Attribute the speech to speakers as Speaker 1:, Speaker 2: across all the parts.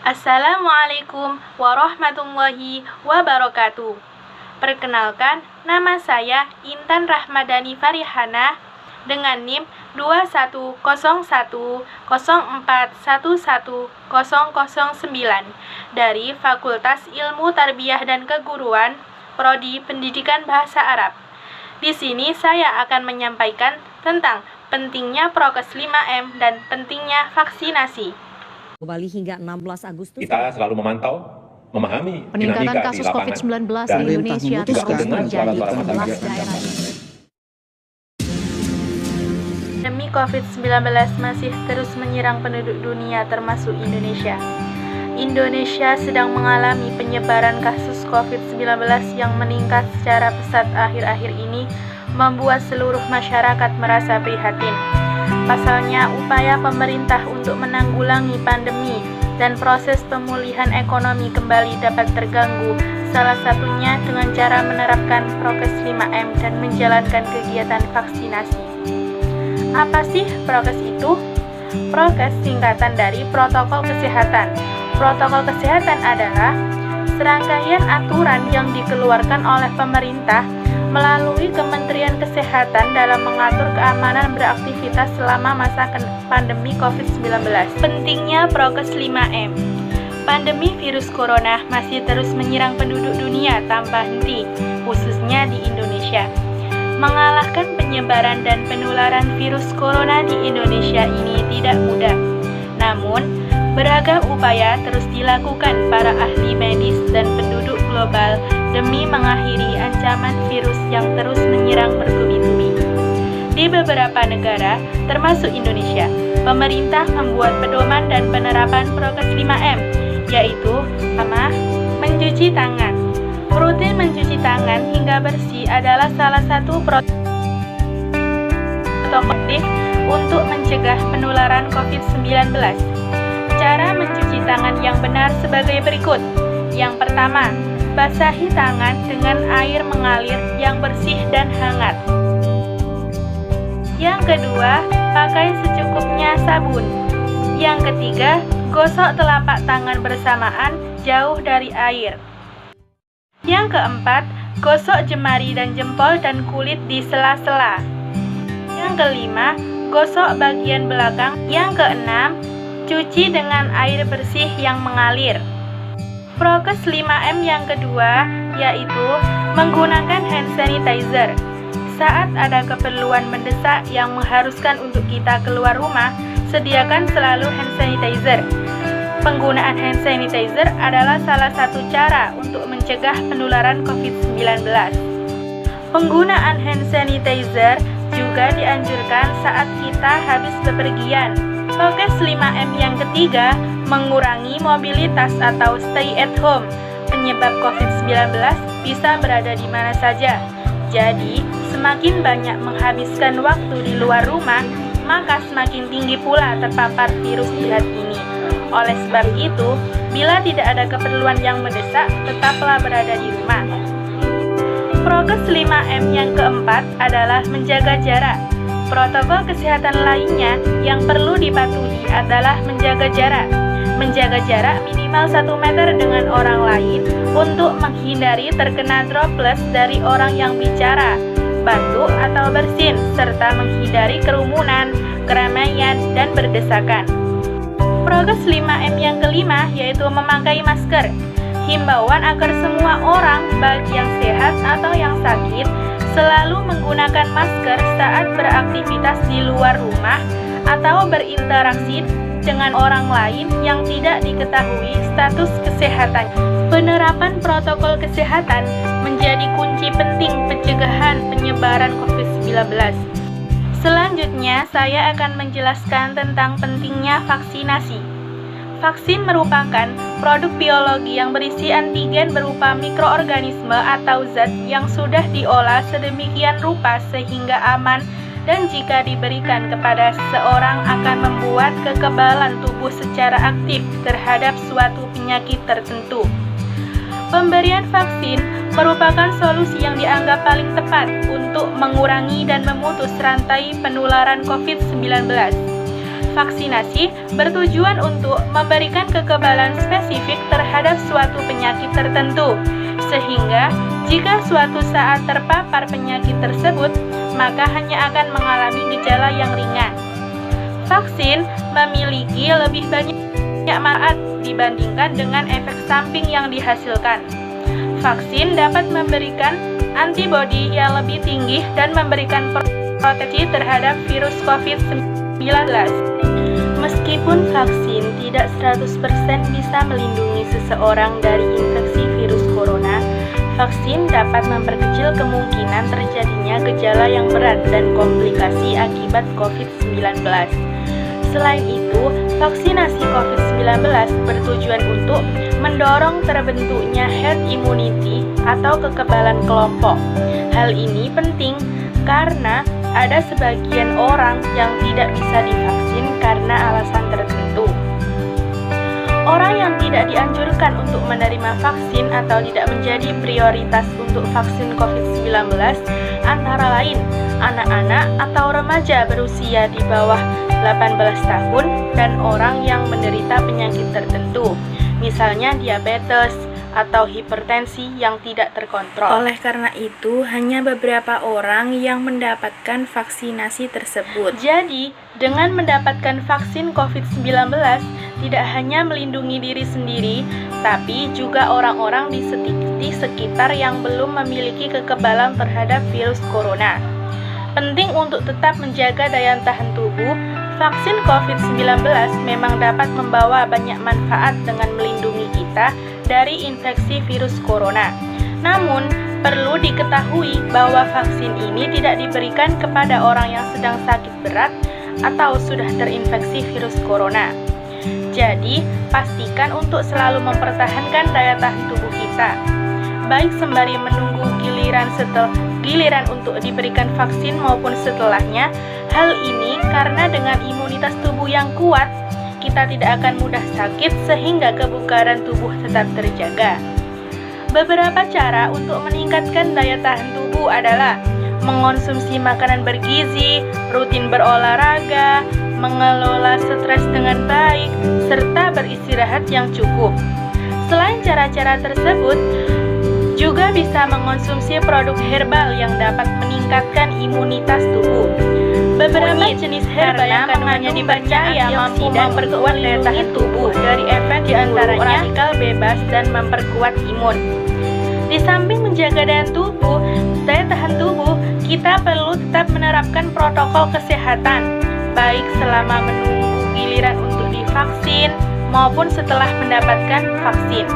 Speaker 1: Assalamualaikum warahmatullahi wabarakatuh. Perkenalkan, nama saya Intan Rahmadani Farihana dengan NIM 210104110009 dari Fakultas Ilmu Tarbiyah dan Keguruan, Prodi Pendidikan Bahasa Arab. Di sini saya akan menyampaikan tentang pentingnya prokes 5M dan pentingnya vaksinasi.
Speaker 2: Bali hingga 16 Agustus.
Speaker 3: Kita selalu memantau, memahami
Speaker 4: peningkatan kasus COVID-19 di Indonesia terus terjadi di 11 daerah.
Speaker 1: Pandemi COVID-19 masih terus menyerang penduduk dunia termasuk Indonesia. Indonesia sedang mengalami penyebaran kasus COVID-19 yang meningkat secara pesat akhir-akhir ini, membuat seluruh masyarakat merasa prihatin. Pasalnya, upaya pemerintah untuk menanggulangi pandemi dan proses pemulihan ekonomi kembali dapat terganggu, salah satunya dengan cara menerapkan prokes 5M dan menjalankan kegiatan vaksinasi. Apa sih prokes itu? Prokes singkatan dari protokol kesehatan. Protokol kesehatan adalah serangkaian aturan yang dikeluarkan oleh pemerintah melalui Kementerian Kesehatan dalam mengatur keamanan beraktivitas selama masa pandemi COVID-19. Pentingnya prokes 5M. Pandemi virus corona masih terus menyerang penduduk dunia tanpa henti, khususnya di Indonesia. Mengalahkan penyebaran dan penularan virus corona di Indonesia ini tidak mudah. Namun, beragam upaya terus dilakukan para ahli medis dan penduduk global demi mengakhiri ancaman virus yang terus menyerang bertubi-tubi. Di beberapa negara, termasuk Indonesia, pemerintah membuat pedoman dan penerapan prokes 5M, yaitu pertama, mencuci tangan. Rutin mencuci tangan hingga bersih adalah salah satu protokol untuk mencegah penularan COVID-19. Cara mencuci tangan yang benar sebagai berikut. Yang pertama, basahi tangan dengan air mengalir yang bersih dan hangat. Yang kedua, pakai secukupnya sabun. Yang ketiga, gosok telapak tangan bersamaan jauh dari air. Yang keempat, gosok jemari dan jempol dan kulit di sela-sela. Yang kelima, gosok bagian belakang. Yang keenam, cuci dengan air bersih yang mengalir. Prokes 5M yang kedua yaitu menggunakan hand sanitizer. Saat ada keperluan mendesak yang mengharuskan untuk kita keluar rumah, sediakan selalu hand sanitizer. Penggunaan hand sanitizer adalah salah satu cara untuk mencegah penularan COVID-19. Penggunaan hand sanitizer juga dianjurkan saat kita habis bepergian. Prokes 5M yang ketiga, mengurangi mobilitas atau stay at home. Penyebab COVID-19 bisa berada di mana saja. Jadi, semakin banyak menghabiskan waktu di luar rumah, maka semakin tinggi pula terpapar virus jahat ini. Oleh sebab itu, bila tidak ada keperluan yang mendesak, tetaplah berada di rumah. Prokes 5M yang keempat adalah menjaga jarak. Protokol kesehatan lainnya yang perlu dipatuhi adalah menjaga jarak. Menjaga jarak minimal 1 meter dengan orang lain untuk menghindari terkena droplet dari orang yang bicara, batuk atau bersin, serta menghindari kerumunan, keramaian, dan berdesakan. Prokes 5M yang kelima yaitu memakai masker. Himbauan agar semua orang, baik yang sehat atau yang sakit, selalu menggunakan masker saat beraktivitas di luar rumah atau berinteraksi dengan orang lain yang tidak diketahui status kesehatan. Penerapan protokol kesehatan menjadi kunci penting pencegahan penyebaran COVID-19. Selanjutnya, saya akan menjelaskan tentang pentingnya vaksinasi. Vaksin merupakan produk biologi yang berisi antigen berupa mikroorganisme atau zat yang sudah diolah sedemikian rupa sehingga aman dan jika diberikan kepada seseorang akan membuat kekebalan tubuh secara aktif terhadap suatu penyakit tertentu. Pemberian vaksin merupakan solusi yang dianggap paling tepat untuk mengurangi dan memutus rantai penularan COVID-19. Vaksinasi bertujuan untuk memberikan kekebalan spesifik terhadap suatu penyakit tertentu, sehingga jika suatu saat terpapar penyakit tersebut, maka hanya akan mengalami gejala yang ringan. Vaksin memiliki lebih banyak manfaat dibandingkan dengan efek samping yang dihasilkan. Vaksin dapat memberikan antibodi yang lebih tinggi dan memberikan proteksi terhadap virus COVID-19. Meskipun vaksin tidak 100% bisa melindungi seseorang dari infeksi virus corona, vaksin dapat memperkecil kemungkinan terjadinya gejala yang berat dan komplikasi akibat COVID-19. Selain itu, vaksinasi COVID-19 bertujuan untuk mendorong terbentuknya herd immunity atau kekebalan kelompok. Hal ini penting karena ada sebagian orang yang tidak bisa divaksin karena alasan tertentu. Orang yang tidak dianjurkan untuk menerima vaksin atau tidak menjadi prioritas untuk vaksin COVID-19 antara lain anak-anak atau remaja berusia di bawah 18 tahun dan orang yang menderita penyakit tertentu, misalnya diabetes atau hipertensi yang tidak terkontrol. Oleh karena itu, hanya beberapa orang yang mendapatkan vaksinasi tersebut. Jadi, dengan mendapatkan vaksin COVID-19, tidak hanya melindungi diri sendiri, tapi juga orang-orang di sekitar yang belum memiliki kekebalan terhadap virus corona. Penting untuk tetap menjaga daya tahan tubuh. Vaksin COVID-19 memang dapat membawa banyak manfaat dengan melindungi kita dari infeksi virus corona. Namun, perlu diketahui bahwa vaksin ini tidak diberikan kepada orang yang sedang sakit berat atau sudah terinfeksi virus corona. Jadi, pastikan untuk selalu mempertahankan daya tahan tubuh kita, baik sembari menunggu giliran untuk diberikan vaksin maupun setelahnya. Hal ini karena dengan imunitas tubuh yang kuat, kita tidak akan mudah sakit sehingga kebugaran tubuh tetap terjaga. Beberapa cara untuk meningkatkan daya tahan tubuh adalah mengonsumsi makanan bergizi, rutin berolahraga, mengelola stres dengan baik, serta beristirahat yang cukup. Selain cara-cara tersebut, juga bisa mengonsumsi produk herbal yang dapat meningkatkan imunitas tubuh. Beberapa jenis herbal yang kandungannya dipercaya mampu memperkuat daya tahan tubuh dari efek diantaranya radikal bebas dan memperkuat imun. Di samping menjaga daya tahan tubuh, kita perlu tetap menerapkan protokol kesehatan, baik selama menunggu giliran untuk divaksin maupun setelah mendapatkan vaksin.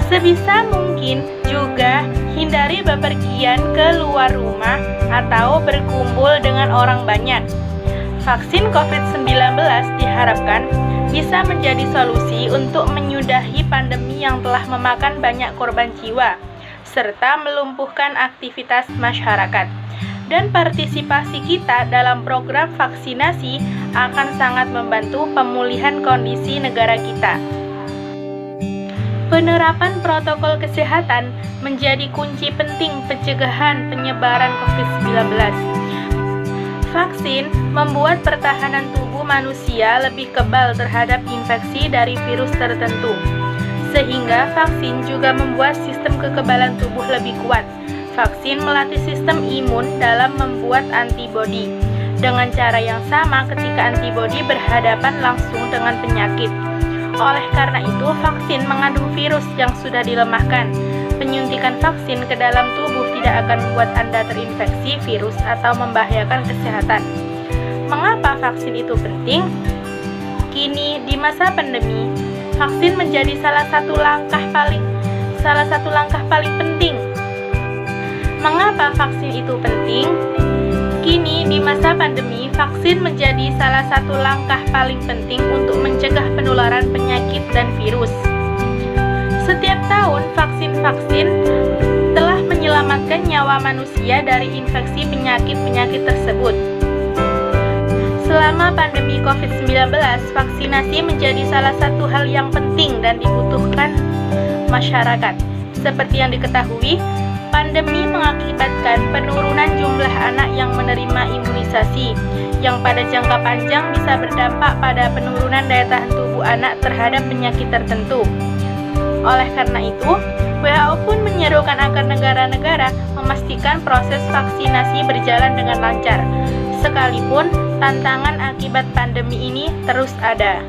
Speaker 1: Sebisa mungkin juga hindari bepergian ke luar rumah atau berkumpul dengan orang banyak. Vaksin COVID-19 diharapkan bisa menjadi solusi untuk menyudahi pandemi yang telah memakan banyak korban jiwa, serta melumpuhkan aktivitas masyarakat. Dan partisipasi kita dalam program vaksinasi akan sangat membantu pemulihan kondisi negara kita. Penerapan protokol kesehatan menjadi kunci penting pencegahan penyebaran COVID-19. Vaksin membuat pertahanan tubuh manusia lebih kebal terhadap infeksi dari virus tertentu, sehingga vaksin juga membuat sistem kekebalan tubuh lebih kuat. Vaksin melatih sistem imun dalam membuat antibodi, dengan cara yang sama ketika antibodi berhadapan langsung dengan penyakit. Oleh karena itu, vaksin mengandung virus yang sudah dilemahkan. Penyuntikan vaksin ke dalam tubuh tidak akan membuat Anda terinfeksi virus atau membahayakan kesehatan. Mengapa vaksin itu penting? Kini, di masa pandemi, vaksin menjadi salah satu langkah paling penting. Mengapa vaksin itu penting? Kini, di masa pandemi, vaksin menjadi salah satu langkah paling penting untuk mencegah penularan penyakit dan virus. Setiap tahun, vaksin telah menyelamatkan nyawa manusia dari infeksi penyakit-penyakit tersebut. Selama pandemi COVID-19, vaksinasi menjadi salah satu hal yang penting dan dibutuhkan masyarakat. Seperti yang diketahui, Pandemi mengakibatkan penurunan jumlah anak yang menerima imunisasi, yang pada jangka panjang bisa berdampak pada penurunan daya tahan tubuh anak terhadap penyakit tertentu. Oleh karena itu, WHO pun menyerukan agar negara-negara memastikan proses vaksinasi berjalan dengan lancar, sekalipun tantangan akibat pandemi ini terus ada.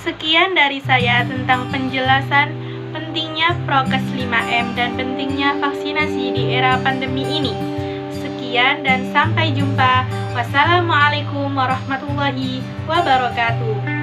Speaker 1: Sekian dari saya tentang penjelasan pentingnya prokes 5M dan pentingnya vaksinasi di era pandemi ini. Sekian dan sampai jumpa. Wassalamualaikum warahmatullahi wabarakatuh.